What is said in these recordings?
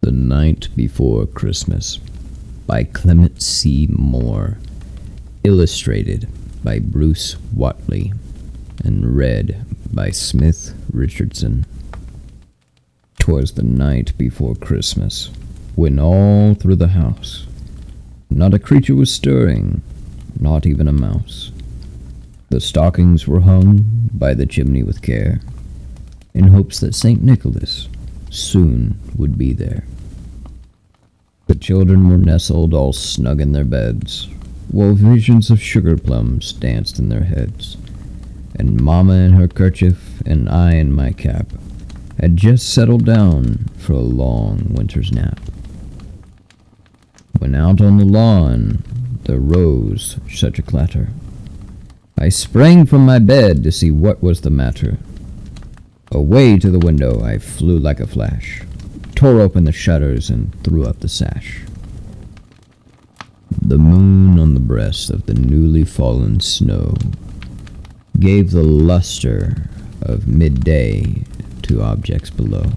The Night Before Christmas by Clement C. Moore, illustrated by Bruce Watley, and read by Smith Richardson. 'Twas the night before Christmas, when all through the house not a creature was stirring, not even a mouse. The stockings were hung by the chimney with care, in hopes that St. Nicholas soon would be there. The children were nestled all snug in their beds, while visions of sugar plums danced in their heads, and Mamma in her kerchief and I in my cap had just settled down for a long winter's nap. When out on the lawn there rose such a clatter, I sprang from my bed to see what was the matter. Away to the window I flew like a flash, tore open the shutters and threw up the sash. The moon on the breast of the newly fallen snow gave the luster of midday to objects below,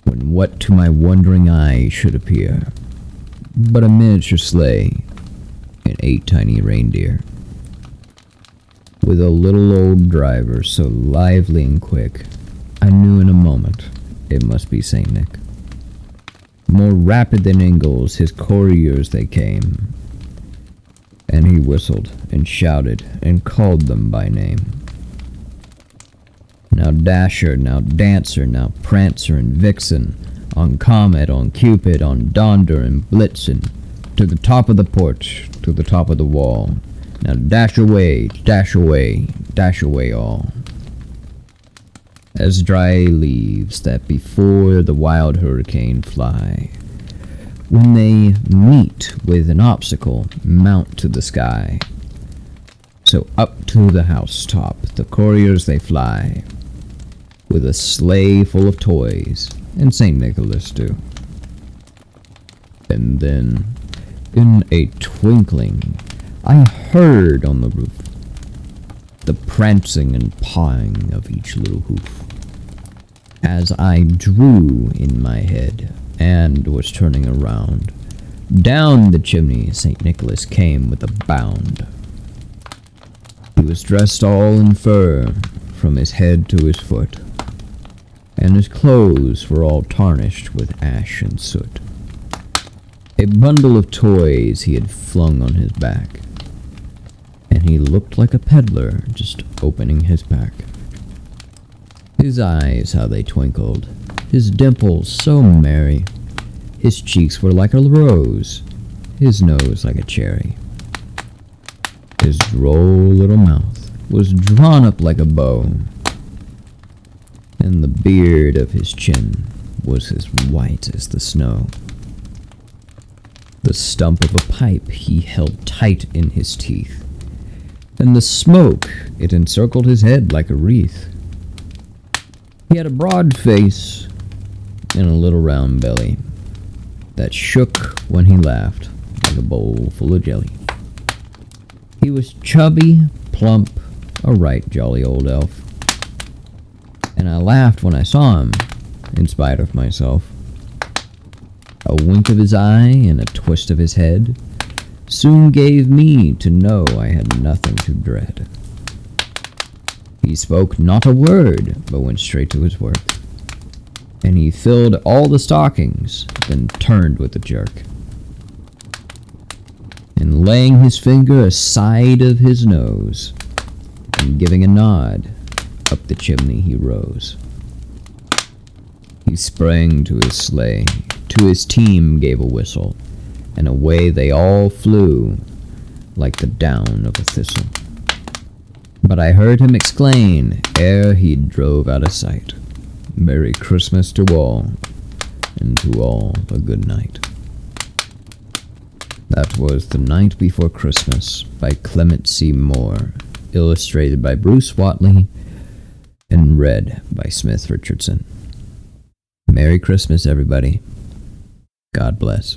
when what to my wondering eye should appear but a miniature sleigh and 8 tiny reindeer, with a little old driver so lively and quick, I knew in a moment it must be Saint Nick. More rapid than eagles his couriers they came, and he whistled and shouted and called them by name. Now Dasher, now Dancer, now Prancer and Vixen, on Comet, on Cupid, on Donder and Blitzen, to the top of the porch, to the top of the wall. Now dash away, dash away, dash away all. As dry leaves that before the wild hurricane fly, when they meet with an obstacle, mount to the sky. So up to the housetop the couriers they fly, with a sleigh full of toys, and St. Nicholas too. And then, in a twinkling, I heard on the roof the prancing and pawing of each little hoof. As I drew in my head and was turning around, down the chimney St. Nicholas came with a bound. He was dressed all in fur from his head to his foot, and his clothes were all tarnished with ash and soot. A bundle of toys he had flung on his back, and he looked like a peddler just opening his pack. His eyes, how they twinkled, his dimples so merry, his cheeks were like a rose, his nose like a cherry. His droll little mouth was drawn up like a bow, and the beard of his chin was as white as the snow. The stump of a pipe he held tight in his teeth, and the smoke, it encircled his head like a wreath. He had a broad face and a little round belly that shook when he laughed like a bowl full of jelly. He was chubby, plump, a right jolly old elf, and I laughed when I saw him, in spite of myself. A wink of his eye and a twist of his head soon gave me to know I had nothing to dread. He spoke not a word, but went straight to his work, and he filled all the stockings, then turned with a jerk, and laying his finger aside of his nose, and giving a nod, up the chimney he rose. He sprang to his sleigh, to his team gave a whistle, and away they all flew like the down of a thistle. But I heard him exclaim, ere he drove out of sight, "Merry Christmas to all, and to all a good night." That was The Night Before Christmas by Clement C. Moore, illustrated by Bruce Watley, and read by Smith Richardson. Merry Christmas, everybody. God bless.